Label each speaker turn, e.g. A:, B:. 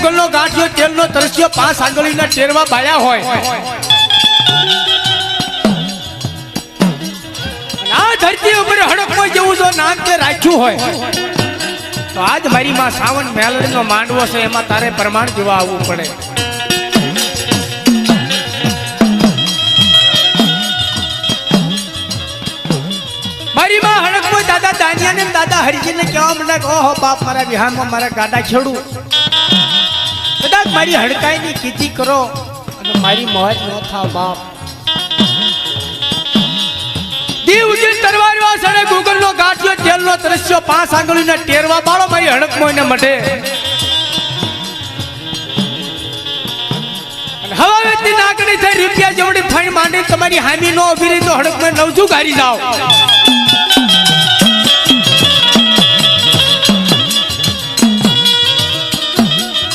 A: Google નો ગાંઠિયો તેલ નો તરસ્યો 5 આંગળીના ટેરવા બાયા હોય આ ધરતી ઉપર હડકમાં જેવું જો નામ તે રાખ્યું હોય તો આજ મારી માં સાવન મેલડીનો માંડવો છે એમાં તારે પ્રમાણ જોવા આવવું પડે મારી માં હડકમાં દાદા દાનિયા ને દાદા હરિજી ને કહેવા માંડે ઓહો બાપ મારા વિહારમાં મારા ગાડા છોડું કદાચ મારી હડકાઈ ની કીધી કરો અને મારી મોજ ન થાવ બાપ દીવ ઉજ્જૈન તરવાર વાસણે ગૂગલ નો ગાંઠિયો તેલ નો તરસ્યો 5 આંગળીના ટેરવા બાળો મારી હડકમાં એને મટે અને હવા વેતી નાકડી થઈ રૂપિયા જેવડી ફાઈન માંડી તમારી હામી નો ઉભી રહી તો હડકમાં નવજુ ગારી જાવ